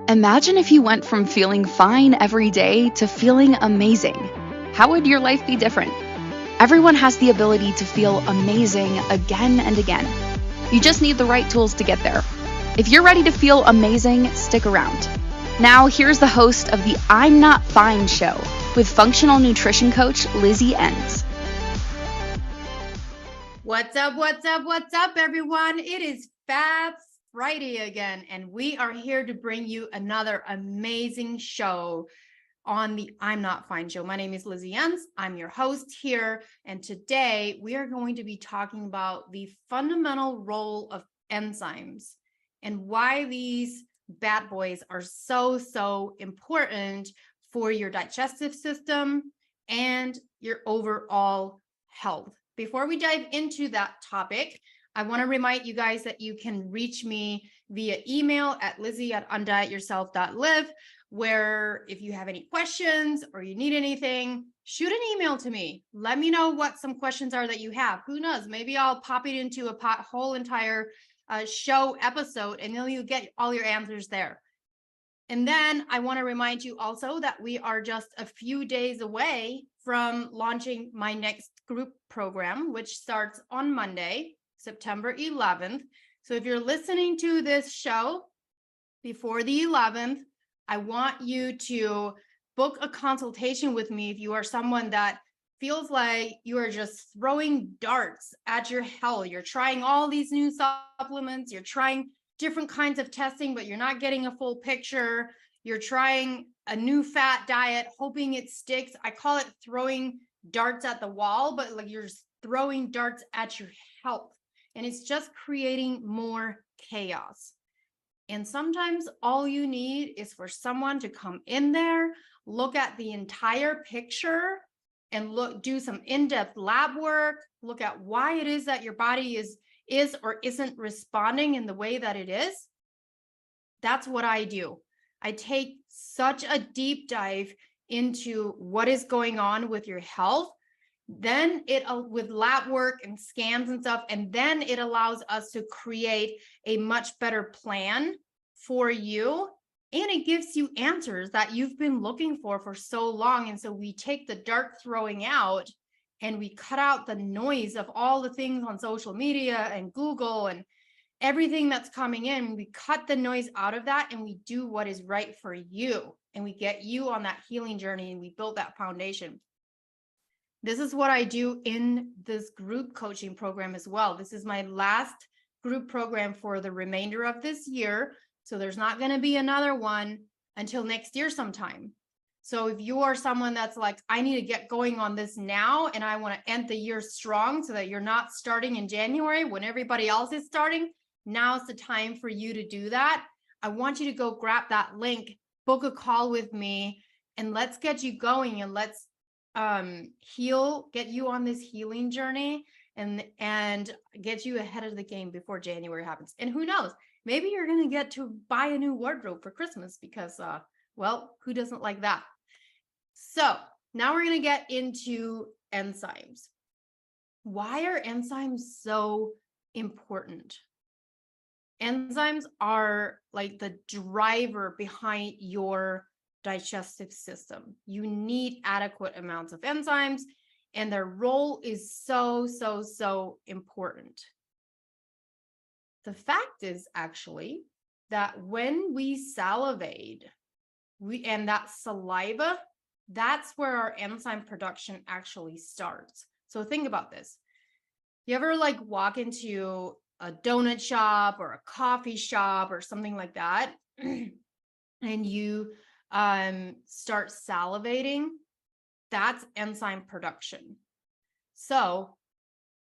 Imagine if you went from feeling fine every day to feeling amazing. How would your life be different? Everyone has the ability to feel amazing again and again. You just need the right tools to get there. If you're ready to feel amazing, stick around. Now, here's the host of the I'm Not Fine show with functional nutrition coach Lizzie Ens. What's up, everyone? It is Fab Friday again, and we are here to bring you another amazing show on the I'm Not Fine show. My name is Lizzie Ens. I'm your host here, and today we are going to be talking about the fundamental role of enzymes and why these bad boys are so important for your digestive system and your overall health. Before we dive into that topic, I want to remind you guys that you can reach me via email at lizzie@undietyourself.live, where if you have any questions or you need anything, shoot an email to me. Let me know what some questions are that you have. Who knows? Maybe I'll pop it into a whole entire show episode, and then you'll get all your answers there. And then I want to remind you also that we are just a few days away from launching my next group program, which starts on Monday, September 11th. So if you're listening to this show before the 11th, I want you to book a consultation with me if you are someone that feels like you are just throwing darts at your health. You're trying all these new supplements, you're trying different kinds of testing, but you're not getting a full picture. You're trying a new fat diet, hoping it sticks. I call it throwing darts at the wall, but like you're just throwing darts at your health, and it's just creating more chaos. And sometimes all you need is for someone to come in there, look at the entire picture, and do some in-depth lab work, look at why it is that your body is or isn't responding in the way that it is. That's what I do. I take such a deep dive into what is going on with your health. Then with lab work and scans and stuff, and then it allows us to create a much better plan for you. And it gives you answers that you've been looking for so long. And so we take the dart throwing out, and we cut out the noise of all the things on social media and Google and everything that's coming in. We cut the noise out of that, and we do what is right for you. And we get you on that healing journey, and we build that foundation. This is what I do in this group coaching program as well. This is my last group program for the remainder of this year. So there's not going to be another one until next year sometime. So if you are someone that's like, I need to get going on this now, and I want to end the year strong so that you're not starting in January when everybody else is starting, now's the time for you to do that. I want you to go grab that link, book a call with me, and let's get you going, and let's get you on this healing journey and get you ahead of the game before January happens. And who knows, maybe you're going to get to buy a new wardrobe for Christmas because, well, who doesn't like that? So now we're going to get into enzymes. Why are enzymes so important? Enzymes are like the driver behind your digestive system. You need adequate amounts of enzymes, and their role is so important. The fact is actually that when we salivate, and that saliva, that's where our enzyme production actually starts. So think about this. You ever like walk into a donut shop or a coffee shop or something like that, and you start salivating? That's enzyme production. So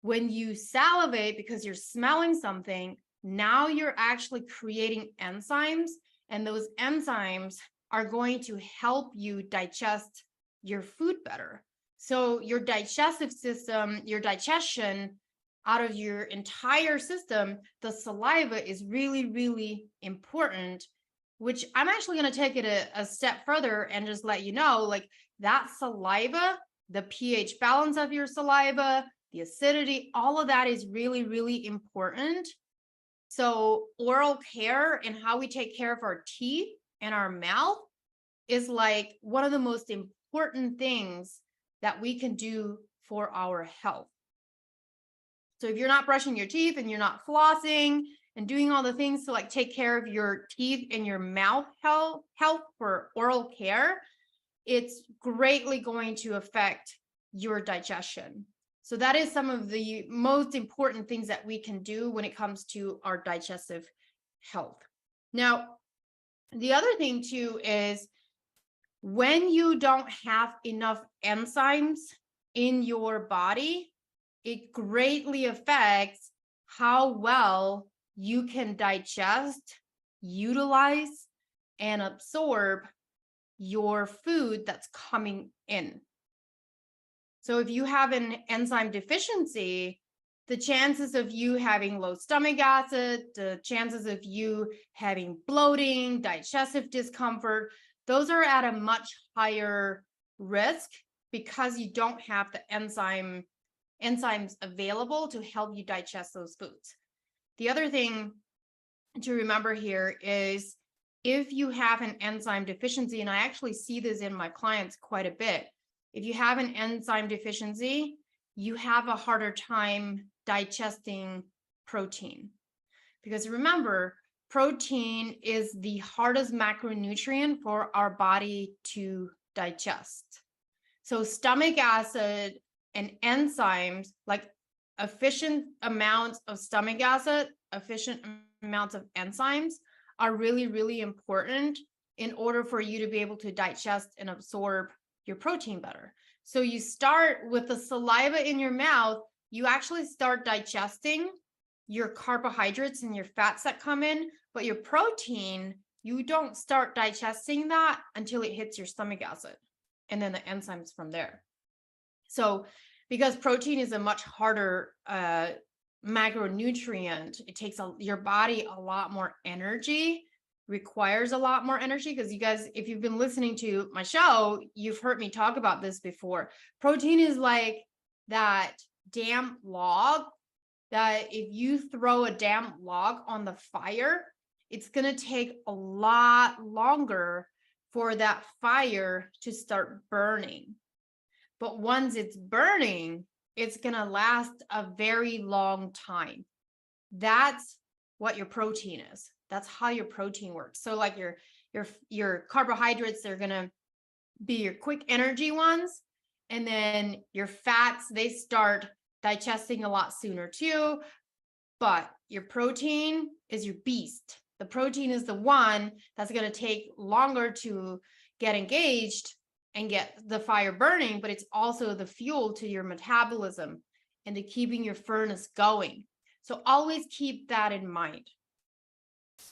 when you salivate because you're smelling something, now you're actually creating enzymes, and those enzymes are going to help you digest your food better. So your digestive system, your digestion out of your entire system, the saliva is really important, which I'm actually going to take it a step further and just let you know, like that saliva, the pH balance of your saliva, the acidity, all of that is really important. So oral care and how we take care of our teeth in our mouth is like one of the most important things that we can do for our health. So if you're not brushing your teeth and you're not flossing and doing all the things to like take care of your teeth and your mouth health for oral care, it's greatly going to affect your digestion. So that is some of the most important things that we can do when it comes to our digestive health. Now, the other thing too is when you don't have enough enzymes in your body, it greatly affects how well you can digest, utilize, and absorb your food that's coming in. So if you have an enzyme deficiency, the chances of you having low stomach acid, the chances of you having bloating, digestive discomfort, those are at a much higher risk because you don't have the enzymes available to help you digest those foods. The other thing to remember here is if you have an enzyme deficiency, and I actually see this in my clients quite a bit, if you have an enzyme deficiency, you have a harder time digesting protein. Because remember, protein is the hardest macronutrient for our body to digest. So stomach acid and enzymes, like efficient amounts of stomach acid, efficient amounts of enzymes, are really, really important in order for you to be able to digest and absorb your protein better. So you start with the saliva in your mouth, you actually start digesting your carbohydrates and your fats that come in, but your protein, you don't start digesting that until it hits your stomach acid and then the enzymes from there. So because protein is a much harder macronutrient, it takes your body a lot more energy, requires a lot more energy, because you guys, if you've been listening to my show, you've heard me talk about this before. Protein is like that damp log that if you throw a damp log on the fire, it's going to take a lot longer for that fire to start burning. But once it's burning, it's going to last a very long time. That's what your protein is. That's how your protein works. So like your carbohydrates, they're going to be your quick energy ones. And then your fats, they start digesting a lot sooner too. But your protein is your beast. The protein is the one that's going to take longer to get engaged and get the fire burning, but it's also the fuel to your metabolism and to keeping your furnace going. So always keep that in mind.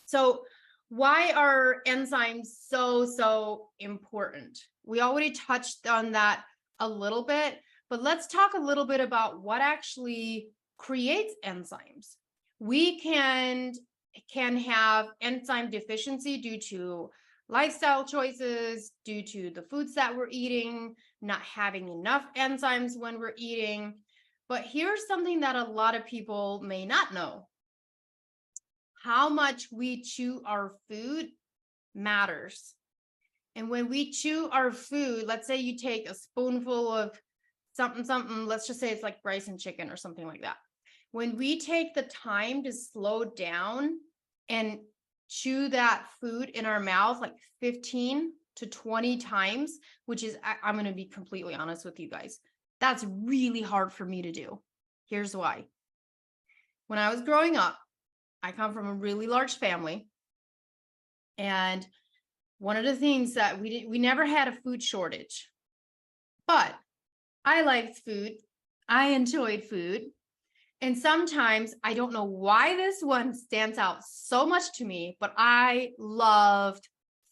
So why are enzymes so important? We already touched on that a little bit, but let's talk a little bit about what actually creates enzymes. We can have enzyme deficiency due to lifestyle choices, due to the foods that we're eating, not having enough enzymes when we're eating. But here's something that a lot of people may not know. How much we chew our food matters. And when we chew our food, let's say you take a spoonful of something, let's just say it's like rice and chicken or something like that. When we take the time to slow down and chew that food in our mouth like 15 to 20 times, which is, I'm going to be completely honest with you guys, that's really hard for me to do. Here's why. When I was growing up, I come from a really large family. And one of the things that we never had a food shortage, but I liked food. I enjoyed food. And sometimes I don't know why this one stands out so much to me, but I loved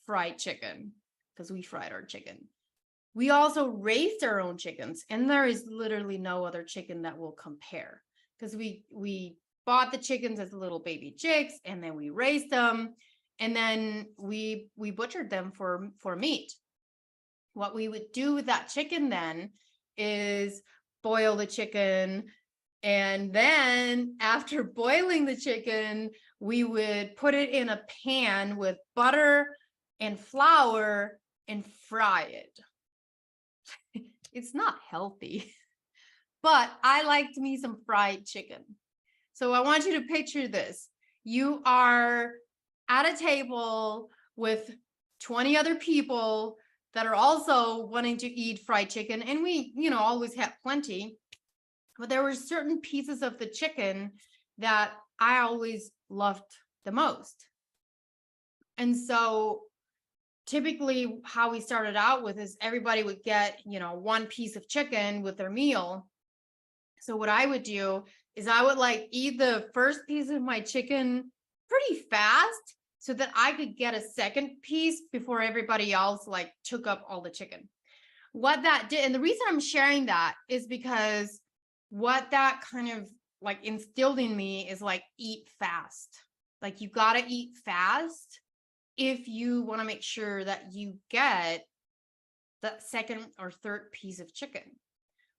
fried chicken because we fried our chicken. We also raised our own chickens, and there is literally no other chicken that will compare because we bought the chickens as little baby chicks, and then we raised them, and then we butchered them for meat. What we would do with that chicken then is boil the chicken. And then after boiling the chicken, we would put it in a pan with butter and flour and fry it. It's not healthy, but I liked me some fried chicken. So I want you to picture this. You are at a table with 20 other people that are also wanting to eat fried chicken. And we, always have plenty. But there were certain pieces of the chicken that I always loved the most. And so typically how we started out with is everybody would get, one piece of chicken with their meal. So what I would do is I would eat the first piece of my chicken pretty fast so that I could get a second piece before everybody else took up all the chicken. What that did, and the reason I'm sharing that is because what that kind of instilled in me is eat fast. You got to eat fast if you want to make sure that you get the second or third piece of chicken.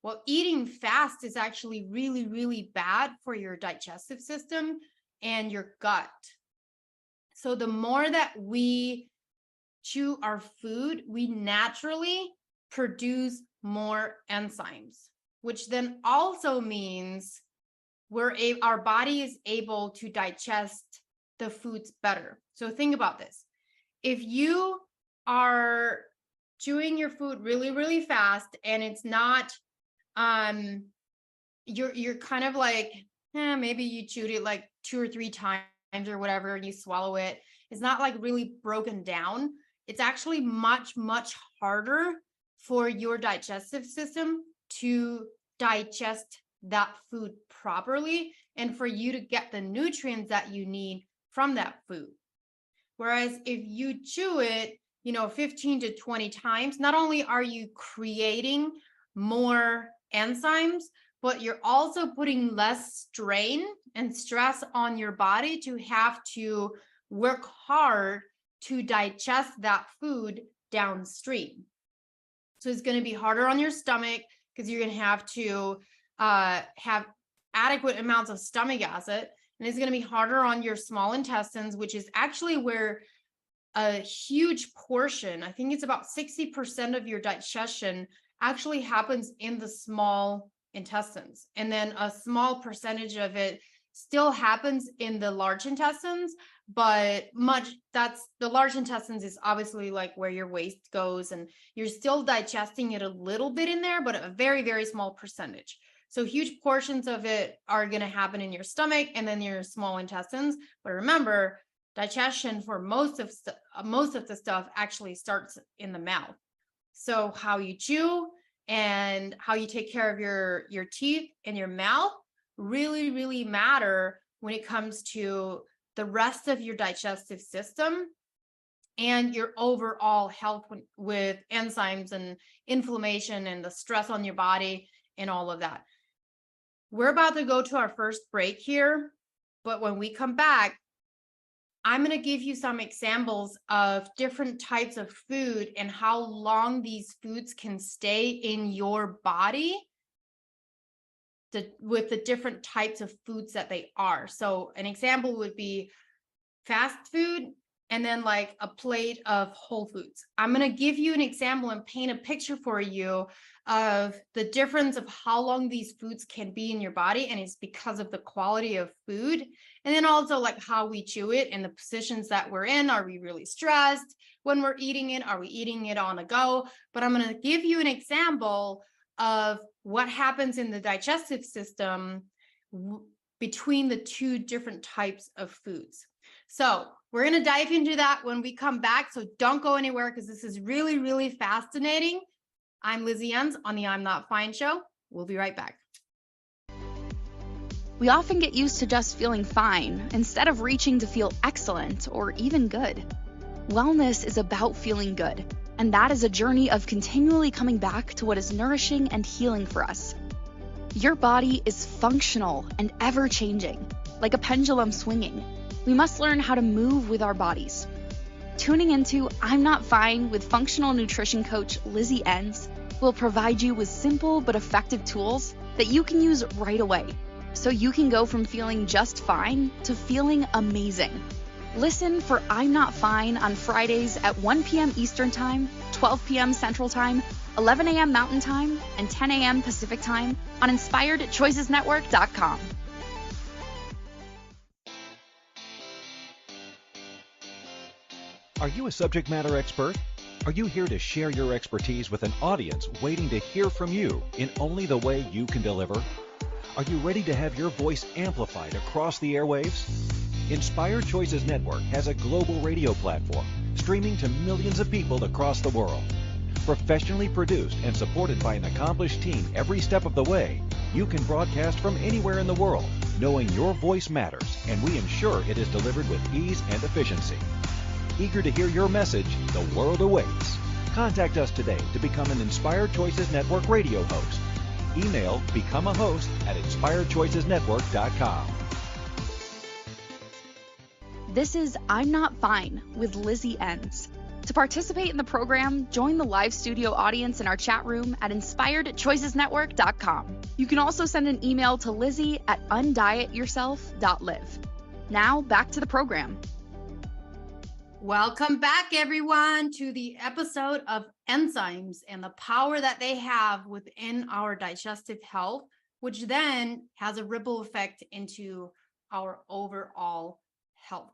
Well, eating fast is actually really, really bad for your digestive system and your gut. So the more that we chew our food, we naturally produce more enzymes, which then also means our body is able to digest the foods better. So think about this. If you are chewing your food really, really fast and it's not, you're kind of maybe you chewed it 2 or 3 times or whatever, and you swallow it. It's not really broken down. It's actually much, much harder for your digestive system to digest that food properly and for you to get the nutrients that you need from that food. Whereas if you chew it, 15 to 20 times, not only are you creating more enzymes, but you're also putting less strain and stress on your body to have to work hard to digest that food downstream. So it's going to be harder on your stomach because you're going to have to have adequate amounts of stomach acid. And it's going to be harder on your small intestines, which is actually where a huge portion, I think it's about 60% of your digestion actually happens in the small intestines. And then a small percentage of it still happens in the large intestines, but the large intestines is obviously where your waste goes, and you're still digesting it a little bit in there, but a very, very small percentage. So huge portions of it are going to happen in your stomach and then your small intestines. But remember, digestion for most of the stuff actually starts in the mouth. So how you chew and how you take care of your teeth and your mouth really, really matter when it comes to the rest of your digestive system and your overall health with enzymes and inflammation and the stress on your body and all of that. We're about to go to our first break here, but when we come back, I'm going to give you some examples of different types of food and how long these foods can stay in your body with the different types of foods that they are. So an example would be fast food and then a plate of whole foods. I'm going to give you an example and paint a picture for you of the difference of how long these foods can be in your body, and it's because of the quality of food. And then also how we chew it and the positions that we're in. Are we really stressed when we're eating it? Are we eating it on the go? But I'm going to give you an example of what happens in the digestive system between the two different types of foods. So we're going to dive into that when we come back. So don't go anywhere because this is really, really fascinating. I'm Lizzie Ens on the I'm Not Fine show. We'll be right back. We often get used to just feeling fine instead of reaching to feel excellent or even good. Wellness is about feeling good, and that is a journey of continually coming back to what is nourishing and healing for us. Your body is functional and ever-changing, like a pendulum swinging. We must learn how to move with our bodies. Tuning into I'm Not Fine with functional nutrition coach Lizzie Ens will provide you with simple but effective tools that you can use right away, so you can go from feeling just fine to feeling amazing. Listen for I'm Not Fine on Fridays at 1 p.m. Eastern Time, 12 p.m. Central Time, 11 a.m. Mountain Time, and 10 a.m. Pacific Time on InspiredChoicesNetwork.com. Are you a subject matter expert? Are you here to share your expertise with an audience waiting to hear from you in only the way you can deliver? Are you ready to have your voice amplified across the airwaves? Inspired Choices Network has a global radio platform streaming to millions of people across the world. Professionally produced and supported by an accomplished team every step of the way, you can broadcast from anywhere in the world, knowing your voice matters, and we ensure it is delivered with ease and efficiency. Eager to hear your message, the world awaits. Contact us today to become an Inspired Choices Network radio host. Email becomeahost@inspiredchoicesnetwork.com. This is I'm Not Fine with Lizzie Ens. To participate in the program, join the live studio audience in our chat room at inspiredchoicesnetwork.com. You can also send an email to lizzie@undietyourself.live. Now, back to the program. Welcome back, everyone, to the episode of enzymes and the power that they have within our digestive health, which then has a ripple effect into our overall health.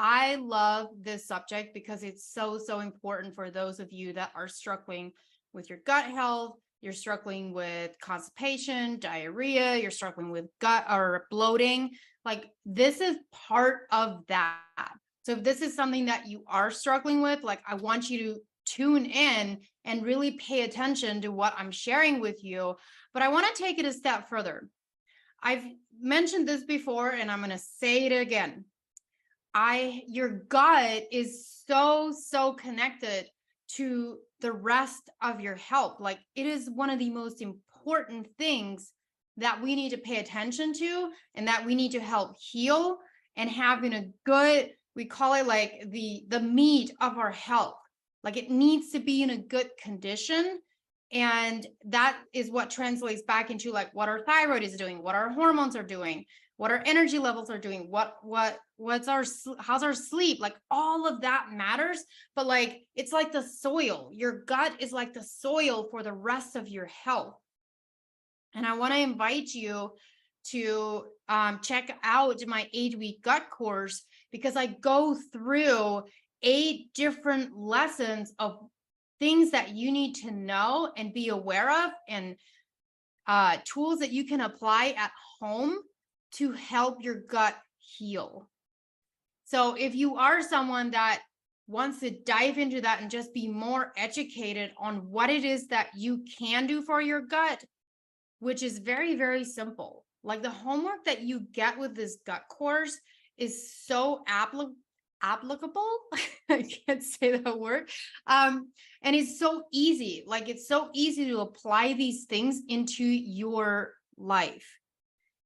I love this subject because it's so important for those of you that are struggling with your gut health, you're struggling with constipation, diarrhea, you're struggling with gut or bloating. Like, this is part of that. So if this is something that you are struggling with, like, I want you to tune in and really pay attention to what I'm sharing with you. But I want to take it a step further. I've mentioned this before, and I'm going to say it again. Your gut is so connected to the rest of your health. Like, it is one of the most important things that we need to pay attention to, and that we need to help heal and having a good, we call it like the meat of our health. Like, it needs to be in a good condition. And that is what translates back into like what our thyroid is doing, what our hormones are doing, what our energy levels are doing, how's our sleep, like all of that matters. But like, it's like the soil. Your gut is like the soil for the rest of your health. And I want to invite you to check out my 8-week gut course, because I go through 8 different lessons of things that you need to know and be aware of, and tools that you can apply at home to help your gut heal. So if you are someone that wants to dive into that and just be more educated on what it is that you can do for your gut, which is very simple. Like, the homework that you get with this gut course is so applicable. I can't say that word. And it's so easy. Like, it's so easy to apply these things into your life.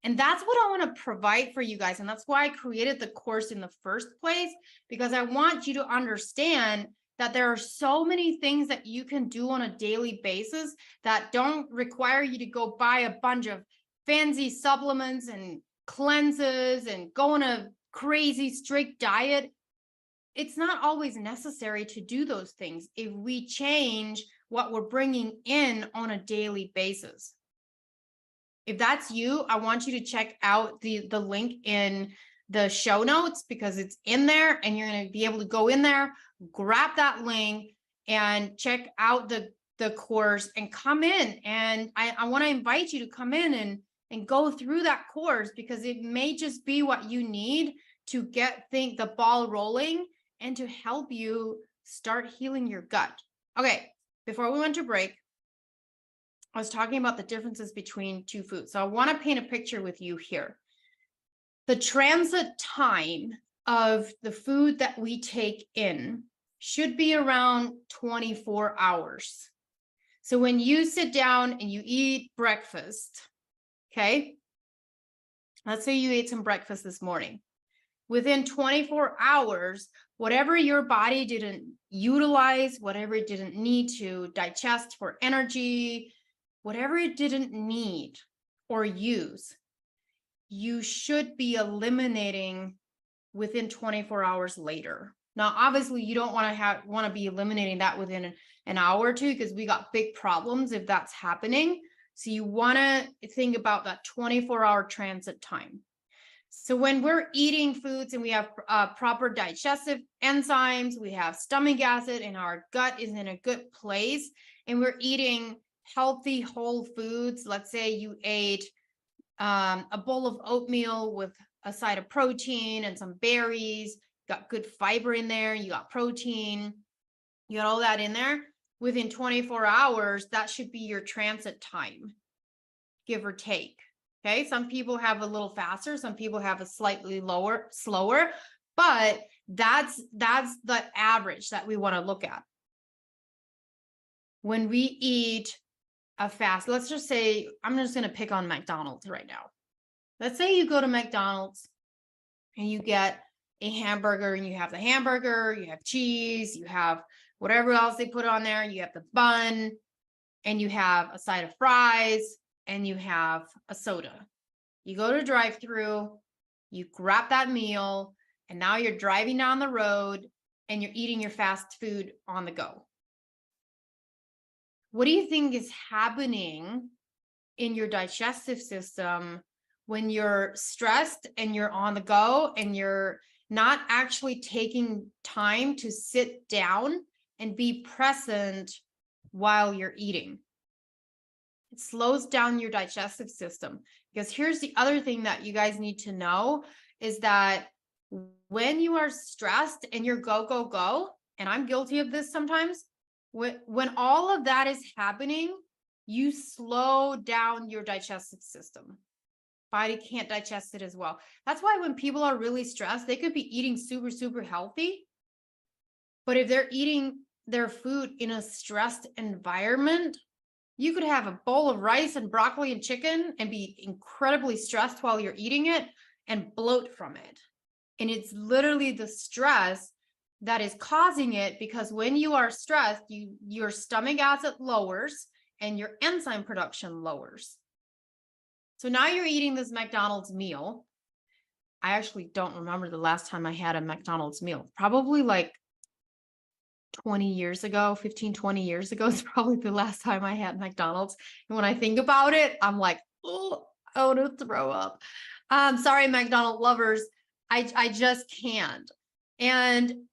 And that's what I want to provide for you guys. And that's why I created the course in the first place, because I want you to understand that there are so many things that you can do on a daily basis that don't require you to go buy a bunch of fancy supplements and cleanses and go on a crazy strict diet. It's not always necessary to do those things if we change what we're bringing in on a daily basis. If that's you, I want you to check out the link in the show notes, because it's in there, and you're going to be able to go in there, grab that link, and check out the course and come in. And I want to invite you to come in and go through that course, because it may just be what you need to get the ball rolling and to help you start healing your gut. Okay, before we went to break, I was talking about the differences between 2 foods. So I want to paint a picture with you here. The transit time of the food that we take in should be around 24 hours. So when you sit down and you eat breakfast, okay, let's say you ate some breakfast this morning. Within 24 hours, whatever your body didn't utilize, whatever it didn't need to digest for energy, whatever it didn't need or use, you should be eliminating within 24 hours later. Now, obviously, you don't want to be eliminating that within an hour or two, because we got big problems if that's happening. So you want to think about that 24-hour transit time. So when we're eating foods and we have proper digestive enzymes, we have stomach acid, and our gut is in a good place, and we're eating healthy whole foods. Let's say you ate a bowl of oatmeal with a side of protein and some berries, got good fiber in there, you got protein, you got all that in there. Within 24 hours, that should be your transit time, give or take. Okay, some people have a little faster, some people have a slightly slower, but that's the average that we want to look at. When we eat a fast, let's just say, I'm just going to pick on McDonald's right now. Let's say you go to McDonald's and you get a hamburger, and you have the hamburger, you have cheese, you have whatever else they put on there, you have the bun, and you have a side of fries, and you have a soda. You go to drive-through, you grab that meal, and now you're driving down the road and you're eating your fast food on the go. What do you think is happening in your digestive system when you're stressed and you're on the go and you're not actually taking time to sit down and be present while you're eating? It slows down your digestive system. Because here's the other thing that you guys need to know is that when you are stressed and you're go, and I'm guilty of this sometimes, when all of that is happening, you slow down your digestive system. Body can't digest it as well. That's why when people are really stressed, they could be eating super, super healthy. But if they're eating their food in a stressed environment, you could have a bowl of rice and broccoli and chicken and be incredibly stressed while you're eating it and bloat from it. And it's literally the stress that is causing it, because when you are stressed, your stomach acid lowers and your enzyme production lowers. So now you're eating this McDonald's meal. I actually don't remember the last time I had a McDonald's meal. Probably like 20 years ago, 15, 20 years ago is probably the last time I had McDonald's. And when I think about it, I'm like, oh, I want to throw up. Sorry, McDonald's lovers. I just can't.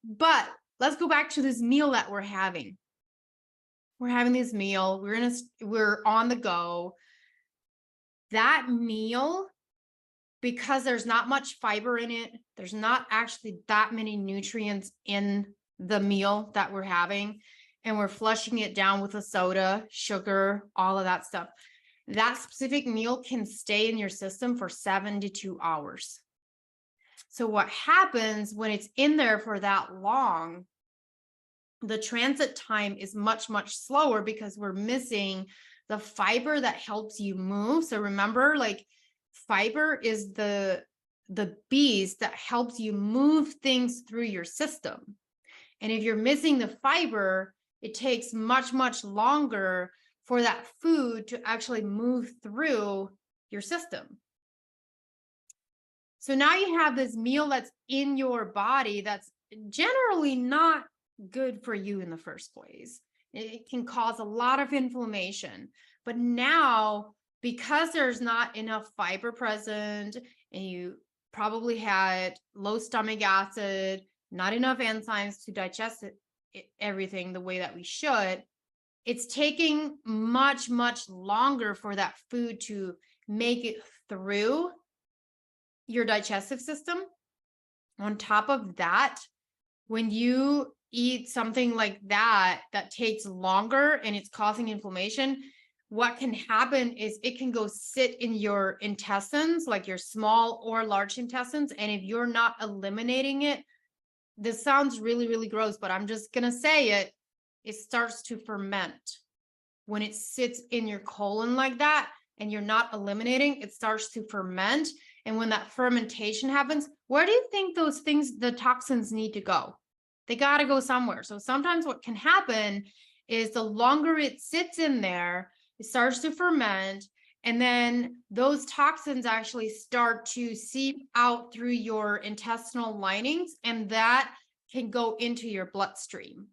But let's go back to this meal that we're having. We're having this meal. We're on the go. That meal, because there's not much fiber in it, there's not actually that many nutrients in the meal that we're having, and we're flushing it down with a soda, sugar, all of that stuff. That specific meal can stay in your system for 72 hours. So what happens when it's in there for that long, the transit time is much, much slower because we're missing the fiber that helps you move. So remember, like, fiber is the beast that helps you move things through your system. And if you're missing the fiber, it takes much, much longer for that food to actually move through your system. So now you have this meal that's in your body that's generally not good for you in the first place. It can cause a lot of inflammation. But now, because there's not enough fiber present, and you probably had low stomach acid, not enough enzymes to digest everything the way that we should, it's taking much, much longer for that food to make it through your digestive system. On top of that, when you eat something like that takes longer and it's causing inflammation, what can happen is it can go sit in your intestines, like your small or large intestines. And if you're not eliminating it, this sounds really, really gross, but I'm just going to say it, it starts to ferment. When it sits in your colon like that and you're not eliminating, it starts to ferment. And when that fermentation happens, where do you think those things, the toxins, need to go? They got to go somewhere. So sometimes what can happen is the longer it sits in there, it starts to ferment. And then those toxins actually start to seep out through your intestinal linings, and that can go into your bloodstream.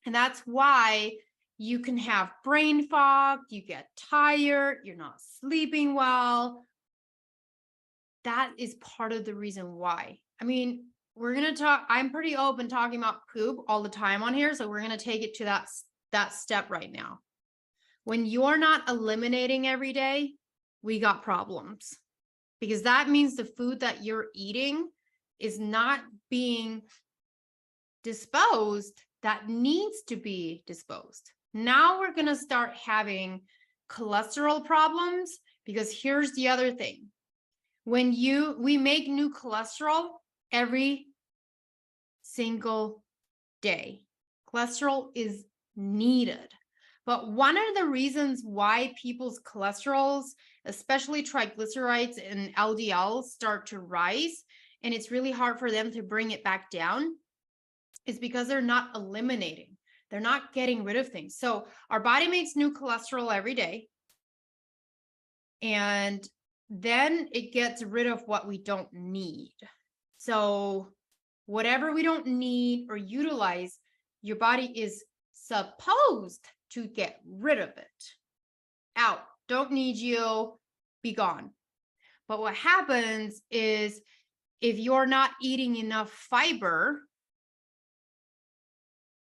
And that's why you can have brain fog, you get tired, you're not sleeping well. That is part of the reason why. I mean, we're going to talk, I'm pretty open talking about poop all the time on here, so we're going to take it to that step right now. When you're not eliminating every day, we got problems, because that means the food that you're eating is not being disposed that needs to be disposed. Now we're going to start having cholesterol problems, because here's the other thing. When we make new cholesterol every single day. Cholesterol is needed. But one of the reasons why people's cholesterols, especially triglycerides and LDL, start to rise, and it's really hard for them to bring it back down, is because they're not eliminating. They're not getting rid of things. So our body makes new cholesterol every day, and then it gets rid of what we don't need. So whatever we don't need or utilize, your body is supposed to get rid of it. Out, don't need you, be gone. But what happens is, if you're not eating enough fiber,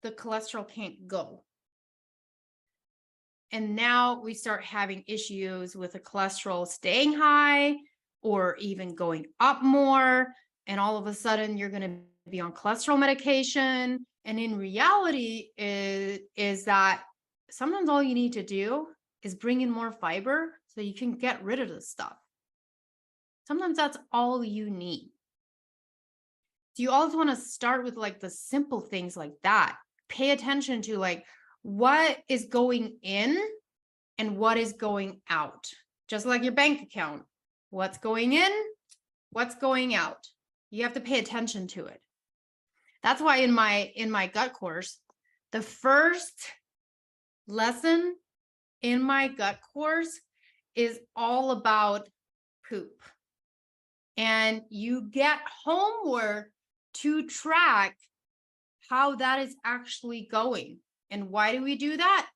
the cholesterol can't go. And now we start having issues with the cholesterol staying high or even going up more. And all of a sudden you're going to be on cholesterol medication. And in reality is that sometimes all you need to do is bring in more fiber so you can get rid of this stuff. Sometimes that's all you need. So you always want to start with like the simple things like that. Pay attention to like what is going in and what is going out. Just like your bank account. What's going in, what's going out. You have to pay attention to it. That's why in my gut course, the first lesson in my gut course is all about poop. And you get homework to track how that is actually going. And why do we do that?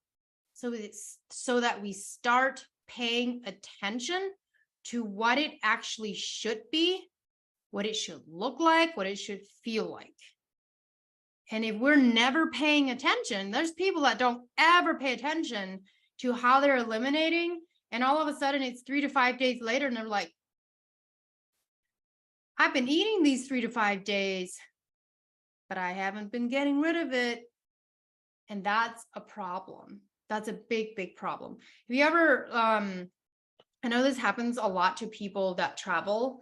So that we start paying attention to what it actually should be, what it should look like, what it should feel like. And if we're never paying attention, there's people that don't ever pay attention to how they're eliminating. And all of a sudden it's 3 to 5 days later and they're like, I've been eating these 3 to 5 days, but I haven't been getting rid of it. And that's a problem. That's a big, big problem. Have you ever, I know this happens a lot to people that travel,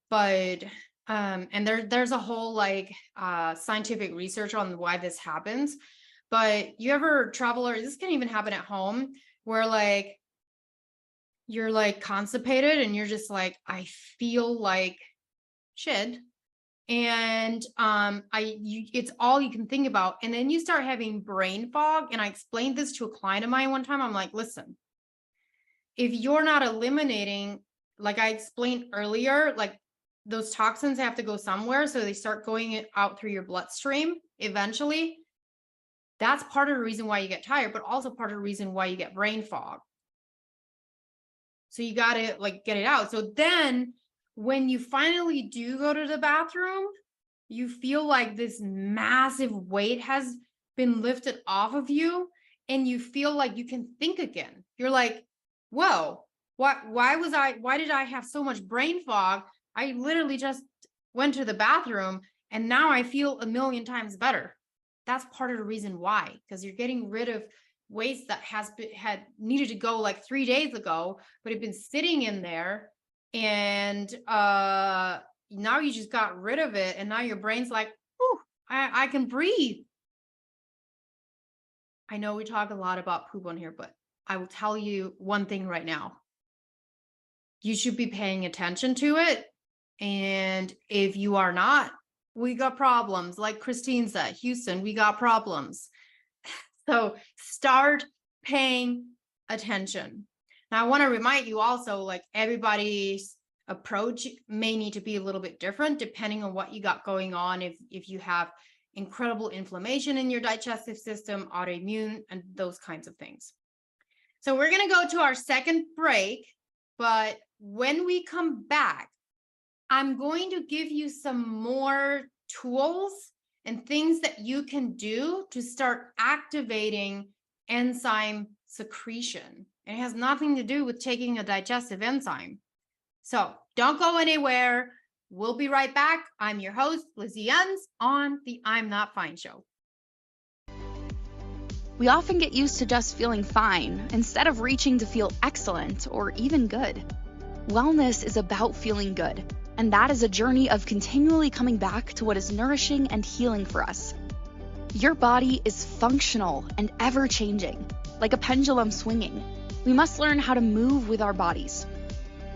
but, and there's a whole like scientific research on why this happens, but you ever travel, or this can even happen at home, where like, you're like constipated and you're just like, I feel like shit. And it's all you can think about. And then you start having brain fog. And I explained this to a client of mine one time. I'm like, listen, if you're not eliminating, like I explained earlier, like those toxins have to go somewhere. So they start going out through your bloodstream eventually. That's part of the reason why you get tired, but also part of the reason why you get brain fog. So you got to like get it out. So then when you finally do go to the bathroom, you feel like this massive weight has been lifted off of you, and you feel like you can think again. You're like, whoa, why did I have so much brain fog? I literally just went to the bathroom and now I feel a million times better. That's part of the reason why, because you're getting rid of waste that had needed to go like 3 days ago, but had been sitting in there. And now you just got rid of it, and now your brain's like, "Ooh, I can breathe." I know we talk a lot about poop on here, but I will tell you one thing right now. You should be paying attention to it. And if you are not, we got problems. Like Christine said, Houston, we got problems. So start paying attention. Now, I want to remind you also, like, everybody's approach may need to be a little bit different depending on what you got going on. If you have incredible inflammation in your digestive system, autoimmune, and those kinds of things. So we're going to go to our second break, but when we come back, I'm going to give you some more tools and things that you can do to start activating enzyme secretion. It has nothing to do with taking a digestive enzyme. So don't go anywhere. We'll be right back. I'm your host, Lizzie Ens, on the I'm Not Fine show. We often get used to just feeling fine instead of reaching to feel excellent or even good. Wellness is about feeling good, and that is a journey of continually coming back to what is nourishing and healing for us. Your body is functional and ever-changing, like a pendulum swinging. We must learn how to move with our bodies.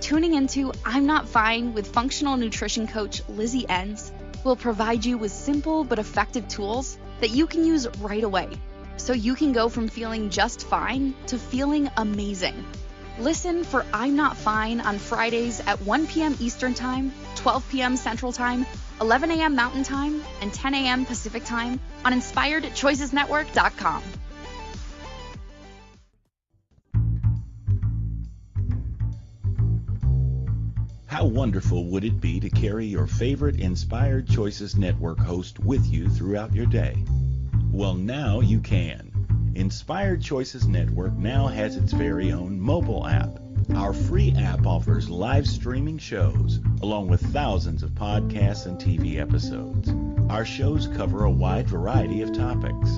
Tuning into I'm Not Fine with functional nutrition coach Lizzie Ens will provide you with simple but effective tools that you can use right away, so you can go from feeling just fine to feeling amazing. Listen for I'm Not Fine on Fridays at 1 p.m. Eastern Time, 12 p.m. Central Time, 11 a.m. Mountain Time, and 10 a.m. Pacific Time on InspiredChoicesNetwork.com. How wonderful would it be to carry your favorite Inspired Choices Network host with you throughout your day? Well, now you can. Inspired Choices Network now has its very own mobile app. Our free app offers live streaming shows, along with thousands of podcasts and TV episodes. Our shows cover a wide variety of topics.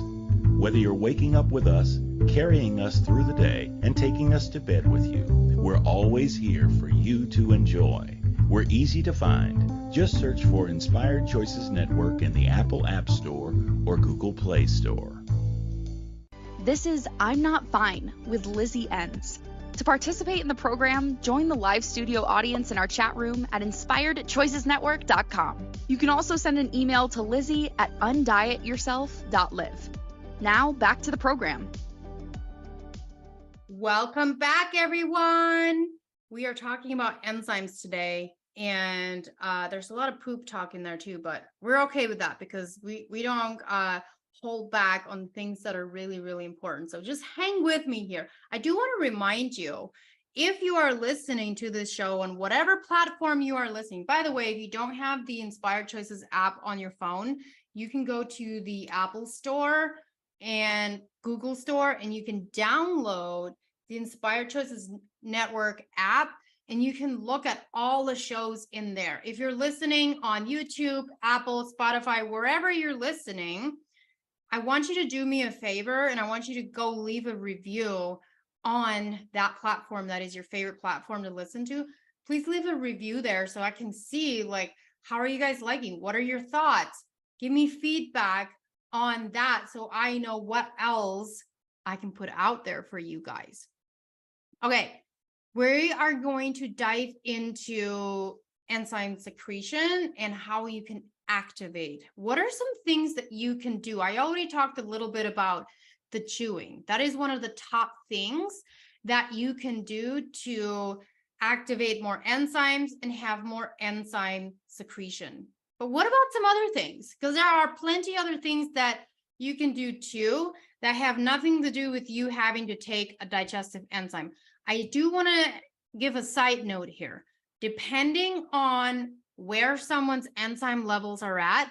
Whether you're waking up with us, carrying us through the day, and taking us to bed with you, we're always here for you to enjoy. We're easy to find. Just search for Inspired Choices Network in the Apple App Store or Google Play Store. This is I'm Not Fine with Lizzie Ens. To participate in the program, join the live studio audience in our chat room at InspiredChoicesNetwork.com. You can also send an email to Lizzie at undietyourself.live. Now, back to the program. Welcome back, everyone. We are talking about enzymes today, and there's a lot of poop talk in there too, but we're okay with that because we don't hold back on things that are really, really important. So just hang with me here. I do want to remind you, if you are listening to this show on whatever platform you are listening, by the way, if you don't have the Inspired Choices app on your phone, you can go to the Apple Store and Google Store, and you can download the Inspired Choices Network app, and you can look at all the shows in there. If you're listening on YouTube, Apple, Spotify, wherever you're listening, I want you to do me a favor, and I want you to go leave a review on that platform that is your favorite platform to listen to. Please leave a review there so I can see, like, how are you guys liking? What are your thoughts? Give me feedback on that so I know what else I can put out there for you guys. Okay, we are going to dive into enzyme secretion and how you can activate. What are some things that you can do? I already talked a little bit about the chewing. That is one of the top things that you can do to activate more enzymes and have more enzyme secretion. But what about some other things? Because there are plenty other things that you can do too that have nothing to do with you having to take a digestive enzyme. I do want to give a side note here. Depending on where someone's enzyme levels are at,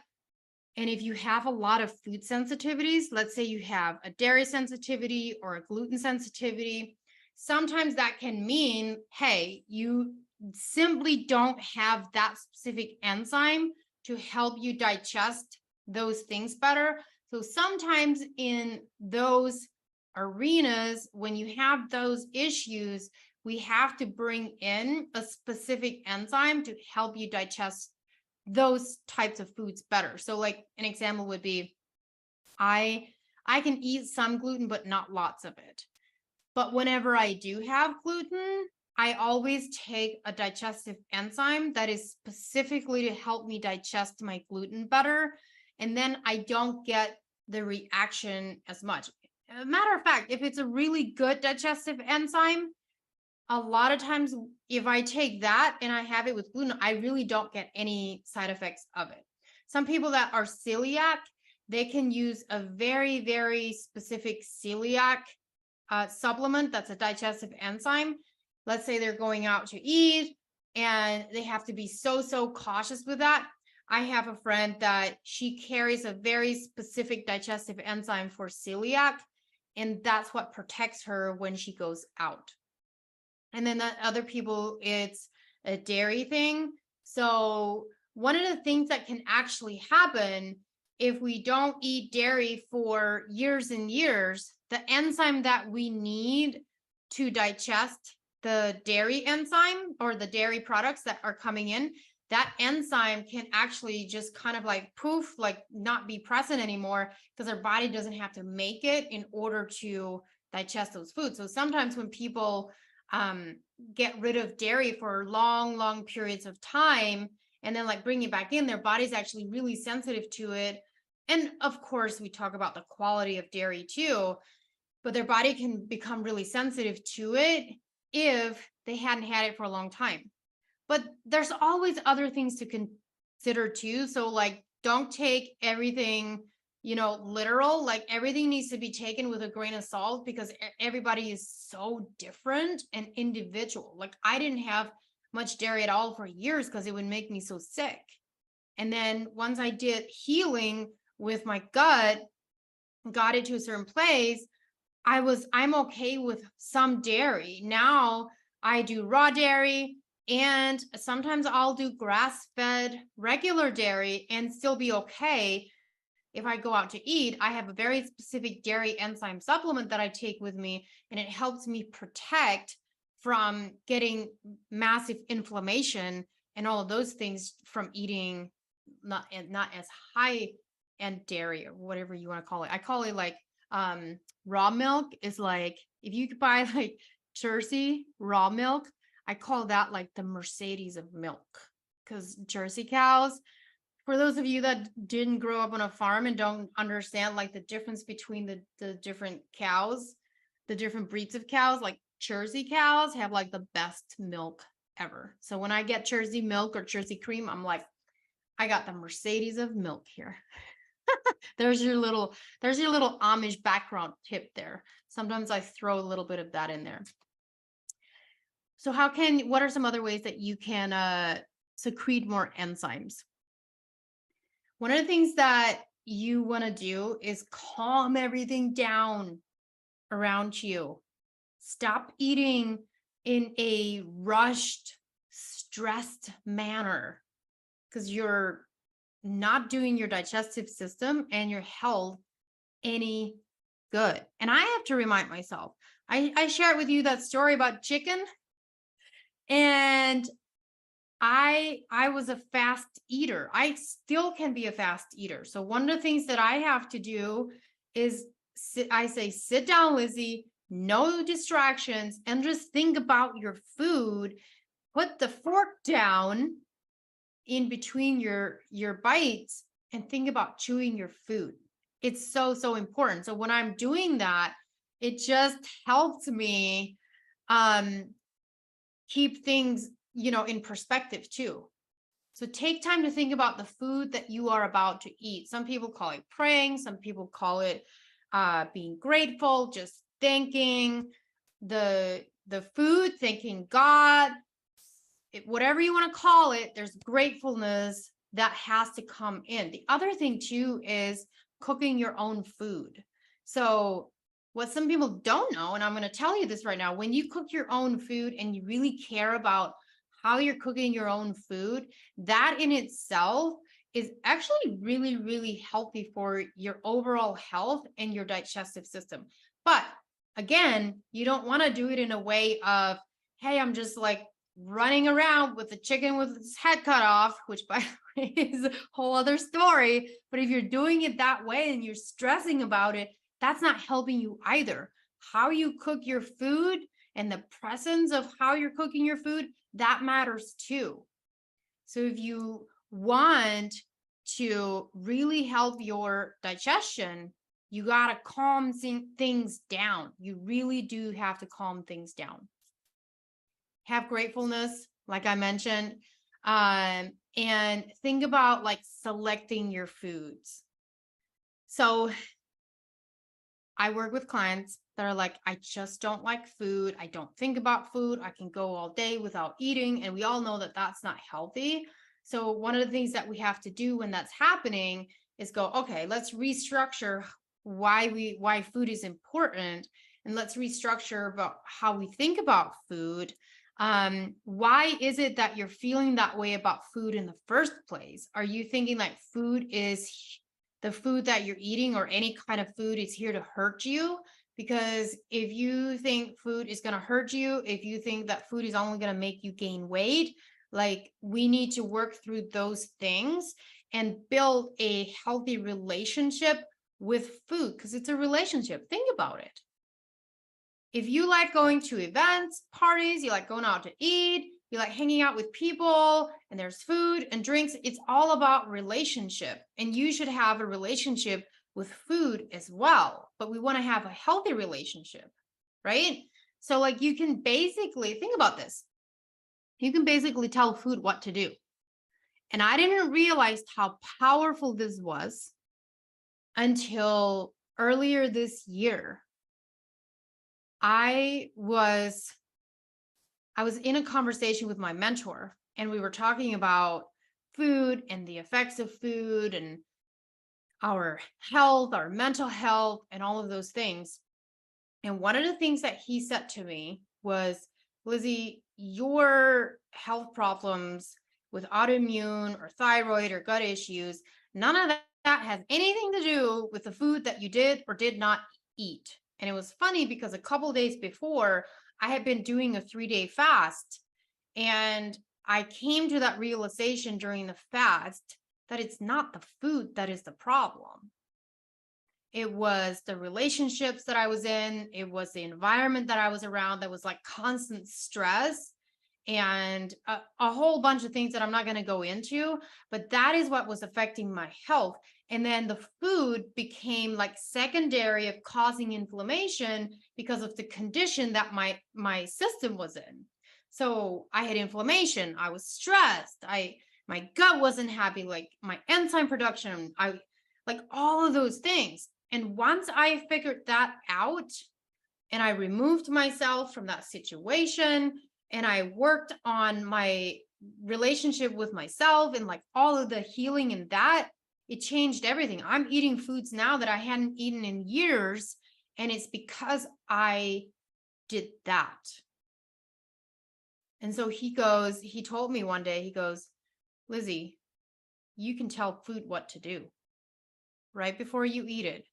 and if you have a lot of food sensitivities, let's say you have a dairy sensitivity or a gluten sensitivity, sometimes that can mean, hey, you simply don't have that specific enzyme to help you digest those things better. So sometimes in those arenas, when you have those issues, we have to bring in a specific enzyme to help you digest those types of foods better. So like an example would be, I can eat some gluten, but not lots of it. But whenever I do have gluten, I always take a digestive enzyme that is specifically to help me digest my gluten better. And then I don't get the reaction as much. As a matter of fact, if it's a really good digestive enzyme, a lot of times if I take that and I have it with gluten, I really don't get any side effects of it. Some people that are celiac, they can use a very, very specific celiac supplement that's a digestive enzyme. Let's say they're going out to eat and they have to be so cautious with that. I have a friend that she carries a very specific digestive enzyme for celiac, and that's what protects her when she goes out. And then the other people, it's a dairy thing. So one of the things that can actually happen if we don't eat dairy for years and years, the enzyme that we need to digest the dairy enzyme or the dairy products that are coming in, that enzyme can actually just kind of like poof, like not be present anymore because our body doesn't have to make it in order to digest those foods. So sometimes when people get rid of dairy for long periods of time and then like bring it back in, their body's actually really sensitive to it. And of course, we talk about the quality of dairy too, but their body can become really sensitive to it if they hadn't had it for a long time. But there's always other things to consider too. So like, don't take everything, literal. Like everything needs to be taken with a grain of salt because everybody is so different and individual. Like I didn't have much dairy at all for years because it would make me so sick. And then once I did healing with my gut, got it to a certain place, I'm okay with some dairy. Now I do raw dairy, and sometimes I'll do grass-fed regular dairy and still be okay. If I go out to eat, I have a very specific dairy enzyme supplement that I take with me, and it helps me protect from getting massive inflammation and all of those things from eating not as high end dairy or whatever you want to call it. I call it like raw milk is like, if you could buy like Jersey raw milk, I call that like the Mercedes of milk, because Jersey cows, for those of you that didn't grow up on a farm and don't understand like the difference between the different cows, the different breeds of cows, like Jersey cows have like the best milk ever. So when I get Jersey milk or Jersey cream, I'm like, I got the Mercedes of milk here. There's your little Amish background tip there. Sometimes I throw a little bit of that in there. So what are some other ways that you can secrete more enzymes? One of the things that you want to do is calm everything down around you. Stop eating in a rushed, stressed manner because you're not doing your digestive system and your health any good. And I have to remind myself, I shared with you that story about chicken, and I was a fast eater. I still can be a fast eater. So one of the things that I have to do is sit down, Lizzie, no distractions, and just think about your food. Put the fork down in between your bites and think about chewing your food. It's so important. So when I'm doing that, it just helps me keep things, in perspective too. So take time to think about the food that you are about to eat. Some people call it praying. Some people call it being grateful, just thanking the food, thanking God. Whatever you want to call it, there's gratefulness that has to come in. The other thing too is cooking your own food. So what some people don't know, and I'm going to tell you this right now, when you cook your own food and you really care about how you're cooking your own food, that in itself is actually really, really healthy for your overall health and your digestive system. But again, you don't want to do it in a way of, hey, I'm just like running around with the chicken with its head cut off, which by the way is a whole other story. But if you're doing it that way and you're stressing about it, that's not helping you either. How you cook your food and the presence of how you're cooking your food, that matters too. So if you want to really help your digestion, you got to calm things down. You really do have to calm things down. have gratefulness, like I mentioned, and think about like selecting your foods. So I work with clients that are like, I just don't like food. I don't think about food. I can go all day without eating. And we all know that that's not healthy. So one of the things that we have to do when that's happening is go, okay, let's restructure why food is important. And let's restructure about how we think about food. Why is it that you're feeling that way about food in the first place? Are you thinking like food is the food that you're eating, or any kind of food is here to hurt you? Because if you think food is going to hurt you, if you think that food is only going to make you gain weight, like we need to work through those things and build a healthy relationship with food, because it's a relationship. Think about it. If you like going to events, parties, you like going out to eat, you like hanging out with people, and there's food and drinks, it's all about relationship. And you should have a relationship with food as well. But we want to have a healthy relationship, right? So like you can basically think about this. You can basically tell food what to do. And I didn't realize how powerful this was until earlier this year. I was in a conversation with my mentor, and we were talking about food and the effects of food and our health, our mental health, and all of those things. And one of the things that he said to me was, Lizzie, your health problems with autoimmune or thyroid or gut issues, none of that has anything to do with the food that you did or did not eat. And it was funny because a couple of days before, I had been doing a 3-day fast, and I came to that realization during the fast that it's not the food that is the problem. It was the relationships that I was in. It was the environment that I was around that was like constant stress and a whole bunch of things that I'm not going to go into, but that is what was affecting my health. And then the food became like secondary of causing inflammation because of the condition that my system was in. So I had inflammation, I was stressed, my gut wasn't happy, like my enzyme production, like all of those things. And once I figured that out and I removed myself from that situation and I worked on my relationship with myself and like all of the healing and that, it changed everything. I'm eating foods now that I hadn't eaten in years. And it's because I did that. And so he told me one day, he goes, Lizzie, you can tell food what to do right before you eat it.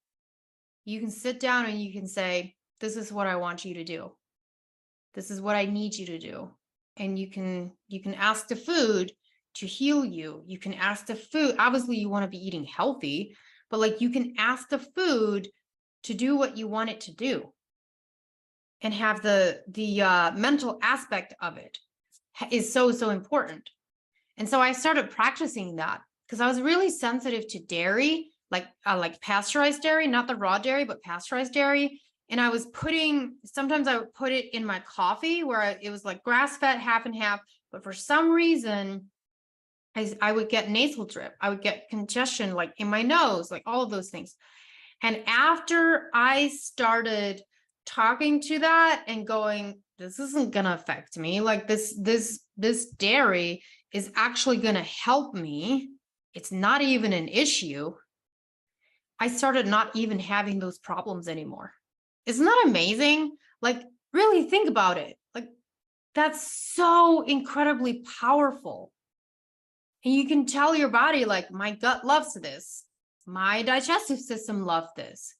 You can sit down and you can say, this is what I want you to do. This is what I need you to do. And you can ask the food to heal you. You can ask the food. Obviously, you want to be eating healthy, but like you can ask the food to do what you want it to do. And have the mental aspect of it is so important. And so I started practicing that because I was really sensitive to dairy, like pasteurized dairy, not the raw dairy, but pasteurized dairy. And I was sometimes I would put it in my coffee where it was like grass-fed, half and half. But for some reason, I would get nasal drip. I would get congestion like in my nose, like all of those things. And after I started talking to that and going, this isn't going to affect me. Like this dairy is actually going to help me. It's not even an issue. I started not even having those problems anymore. Isn't that amazing? Like, really think about it. Like, that's so incredibly powerful. And you can tell your body, like, my gut loves this. My digestive system loves this.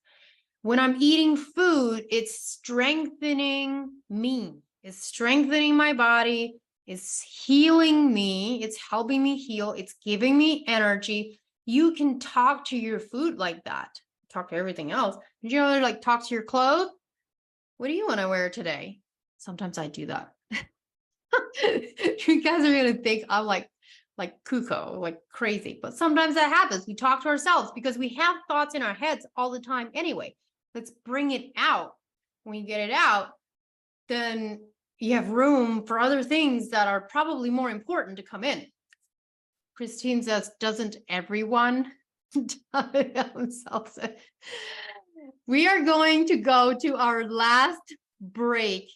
When I'm eating food, it's strengthening me. It's strengthening my body. It's healing me. It's helping me heal. It's giving me energy. You can talk to your food like that. Talk to everything else. Did you ever like talk to your clothes? What do you want to wear today? Sometimes I do that. You guys are going to think I'm like cuckoo, like crazy. But sometimes that happens. We talk to ourselves because we have thoughts in our heads all the time anyway. Let's bring it out. When you get it out, then you have room for other things that are probably more important to come in. Christine says, doesn't everyone themselves? We are going to go to our last break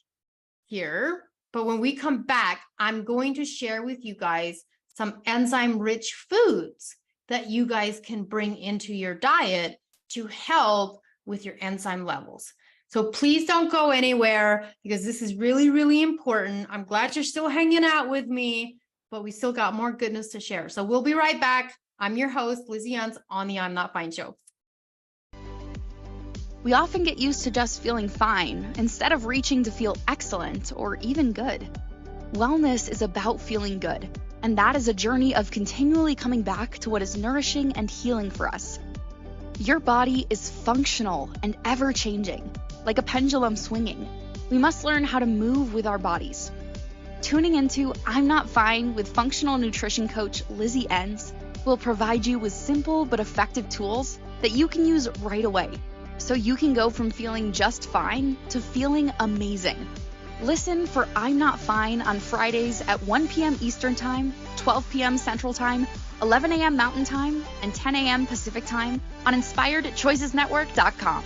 here. But when we come back, I'm going to share with you guys some enzyme-rich foods that you guys can bring into your diet to help with your enzyme levels. So please don't go anywhere because this is really, really important. I'm glad you're still hanging out with me, but we still got more goodness to share. So we'll be right back. I'm your host, Lizzie Ens on the I'm Not Fine Show. We often get used to just feeling fine instead of reaching to feel excellent or even good. Wellness is about feeling good, and that is a journey of continually coming back to what is nourishing and healing for us. Your body is functional and ever-changing, like a pendulum swinging. We must learn how to move with our bodies. Tuning into I'm Not Fine with functional nutrition coach Lizzie Ens will provide you with simple but effective tools that you can use right away, so you can go from feeling just fine to feeling amazing. Listen for I'm Not Fine on Fridays at 1 p.m. Eastern Time, 12 p.m. Central Time, 11 a.m. Mountain Time, and 10 a.m. Pacific Time on InspiredChoicesNetwork.com.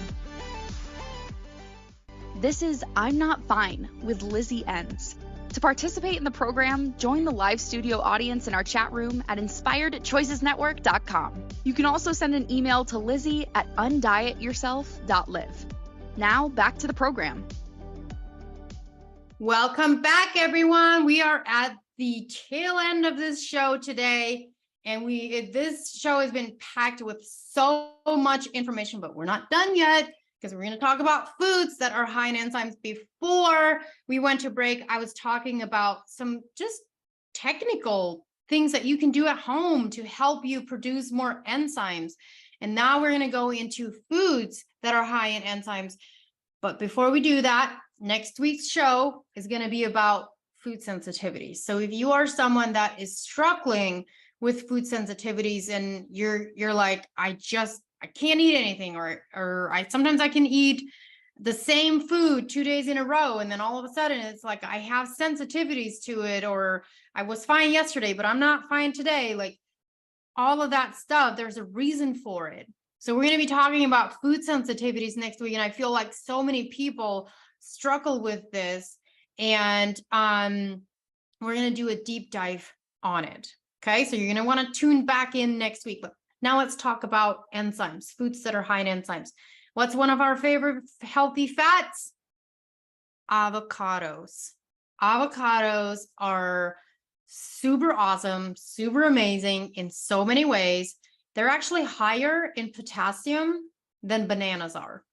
This is I'm Not Fine with Lizzie Ens. To participate in the program, join the live studio audience in our chat room at InspiredChoicesNetwork.com. You can also send an email to Lizzie at undietyourself.live. Now, back to the program. Welcome back, everyone. We are at the tail end of this show today, and this show has been packed with so much information, but we're not done yet because we're going to talk about foods that are high in enzymes. Before we went to break, I was talking about some just technical things that you can do at home to help you produce more enzymes. And now we're going to go into foods that are high in enzymes. But before we do that, next week's show is going to be about food sensitivities. So if you are someone that is struggling with food sensitivities and you're like, I can't eat anything, or sometimes I can eat the same food 2 days in a row, and then all of a sudden it's like I have sensitivities to it, or I was fine yesterday, but I'm not fine today. Like all of that stuff, there's a reason for it. So we're going to be talking about food sensitivities next week, and I feel like so many people struggle with this, and we're going to do a deep dive on it. Okay, so you're going to want to tune back in next week. But now let's talk about enzymes, foods that are high in enzymes. What's one of our favorite healthy fats? Avocados. Avocados are super awesome, super amazing in so many ways. They're actually higher in potassium than bananas are.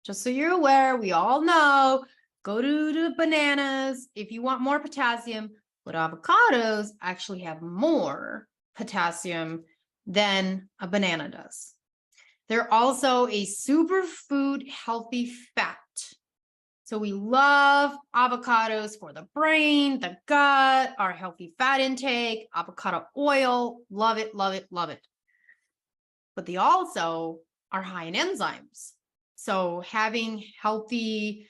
Just so you're aware, we all know, go to the bananas if you want more potassium, but avocados actually have more potassium than a banana does. They're also a superfood healthy fat. So we love avocados for the brain, the gut, our healthy fat intake, avocado oil, love it, love it, love it. But they also are high in enzymes. So having healthy,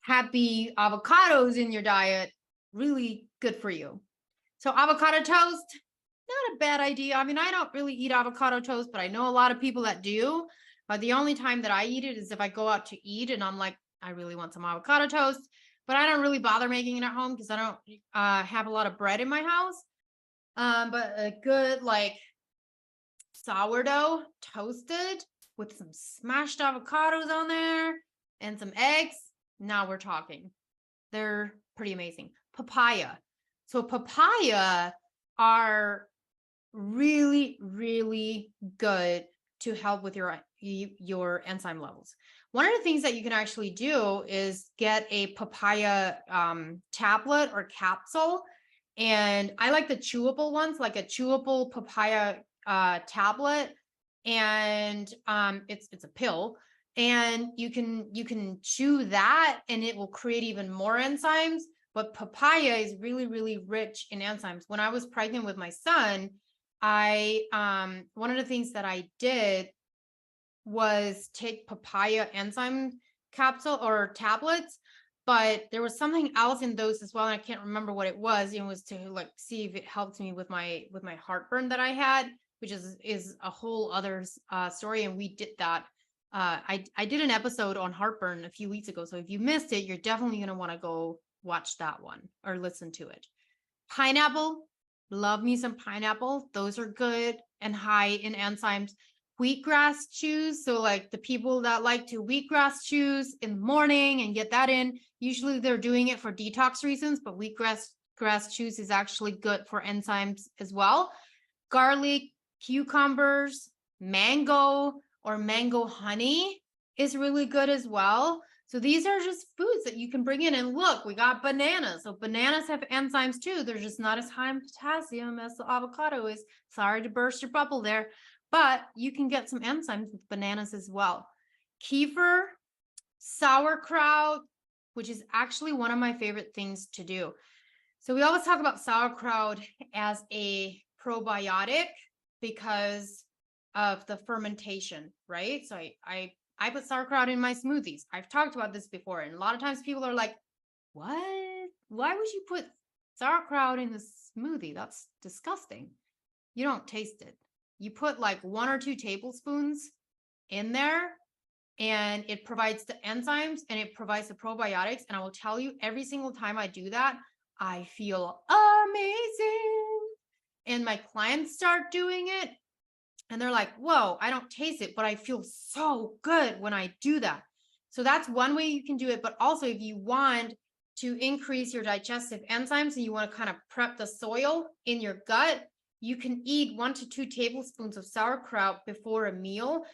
happy avocados in your diet, really good for you. So avocado toast, not a bad idea. I mean, I don't really eat avocado toast, but I know a lot of people that do. But the only time that I eat it is if I go out to eat and I'm like, I really want some avocado toast, but I don't really bother making it at home because I don't have a lot of bread in my house. But a good like sourdough toasted with some smashed avocados on there and some eggs. Now we're talking. They're pretty amazing. Papaya. So papaya are really, really good to help with your enzyme levels. One of the things that you can actually do is get a papaya tablet or capsule. And I like the chewable ones, like a chewable papaya tablet. And it's a pill. And you can chew that and it will create even more enzymes. But papaya is really, really rich in enzymes. When I was pregnant with my son, one of the things that I did was take papaya enzyme capsule or tablets but there was something else in those as well, and I can't remember what it was. It was to like see if it helped me with my heartburn that I had, which is a whole other story, and we did that. I did an episode on heartburn a few weeks ago, so if you missed it, you're definitely going to want to go watch that one or listen to it. Pineapple, love me some pineapple. Those are good and high in enzymes. Wheatgrass chews, so like the people that like to wheatgrass chews in the morning and get that in, usually they're doing it for detox reasons, but wheatgrass chews is actually good for enzymes as well. Garlic, cucumbers, mango or mango honey is really good as well. So these are just foods that you can bring in. And look, we got bananas. So bananas have enzymes too. They're just not as high in potassium as the avocado is. Sorry to burst your bubble there, but you can get some enzymes with bananas as well. Kefir, sauerkraut, which is actually one of my favorite things to do. So we always talk about sauerkraut as a probiotic because of the fermentation, right? So I put sauerkraut in my smoothies. I've talked about this before, and a lot of times people are like, what? Why would you put sauerkraut in a smoothie? That's disgusting. You don't taste it. You put like 1 or 2 tablespoons in there, and it provides the enzymes and it provides the probiotics. And I will tell you, every single time I do that, I feel amazing. And my clients start doing it, and they're like, whoa, I don't taste it, but I feel so good when I do that. So that's one way you can do it. But also, if you want to increase your digestive enzymes and you want to kind of prep the soil in your gut, you can eat 1 to 2 tablespoons of sauerkraut before a meal,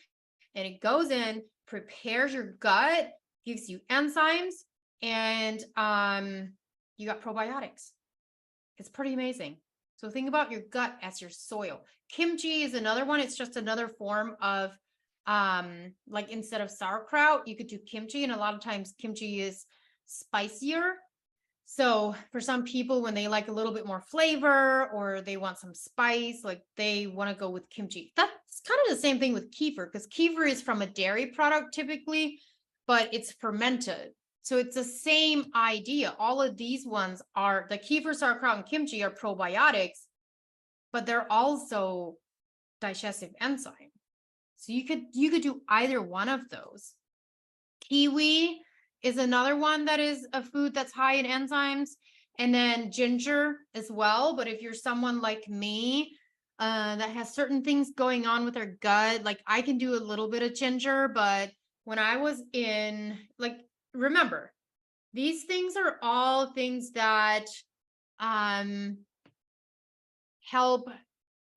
and it goes in, prepares your gut, gives you enzymes, and you got probiotics. It's pretty amazing. So think about your gut as your soil. Kimchi is another one. It's just another form of, like instead of sauerkraut, you could do kimchi. And a lot of times kimchi is spicier. So for some people, when they like a little bit more flavor or they want some spice, like they want to go with kimchi. That's kind of the same thing with kefir, because kefir is from a dairy product typically, but it's fermented. So it's the same idea. All of these ones are, the kefir, sauerkraut, and kimchi are probiotics, but they're also digestive enzyme. So you could do either one of those. Kiwi is another one that is a food that's high in enzymes, and then ginger as well. But if you're someone like me that has certain things going on with their gut, like I can do a little bit of ginger, but when I was in, like, remember, these things are all things that help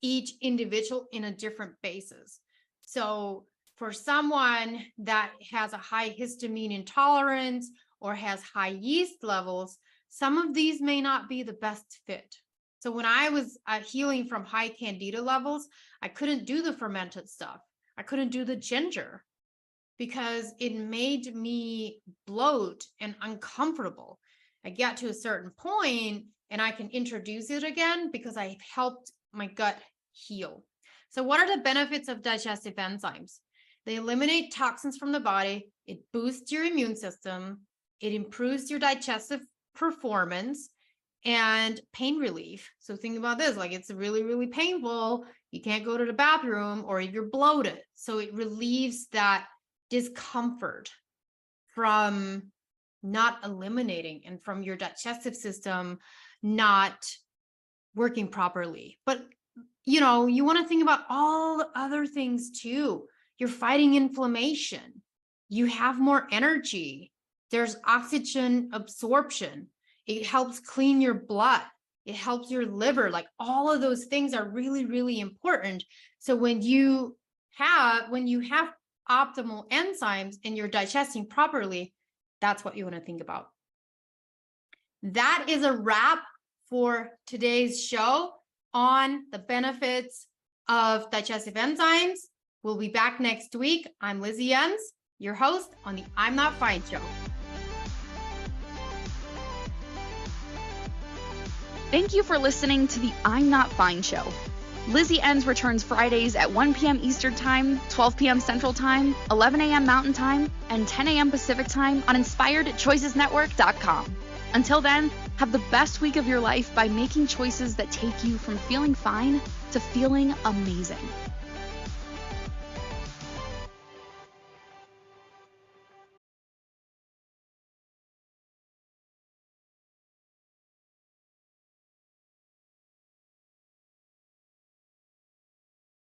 each individual in a different basis. So for someone that has a high histamine intolerance or has high yeast levels, some of these may not be the best fit. So when I was healing from high candida levels, I couldn't do the fermented stuff. I couldn't do the ginger because it made me bloat and uncomfortable. I got to a certain point and I can introduce it again because I helped my gut heal. So what are the benefits of digestive enzymes? They eliminate toxins from the body. It boosts your immune system. It improves your digestive performance and pain relief. So think about this, like it's really, really painful. You can't go to the bathroom or you're bloated. So it relieves that discomfort from not eliminating and from your digestive system not working properly. But you know, you want to think about all the other things too. You're fighting inflammation. You have more energy. There's oxygen absorption. It helps clean your blood. It helps your liver. Like all of those things are really, really important. So when you have optimal enzymes and you're digesting properly, that's what you want to think about. That is a wrap for today's show on the benefits of digestive enzymes. We'll be back next week. I'm Lizzie Ens, your host on the I'm Not Fine show. Thank you for listening to the I'm Not Fine show. Lizzie Ens returns Fridays at 1 p.m. Eastern Time, 12 p.m. Central Time, 11 a.m. Mountain Time, and 10 a.m. Pacific Time on InspiredChoicesNetwork.com. Until then, have the best week of your life by making choices that take you from feeling fine to feeling amazing.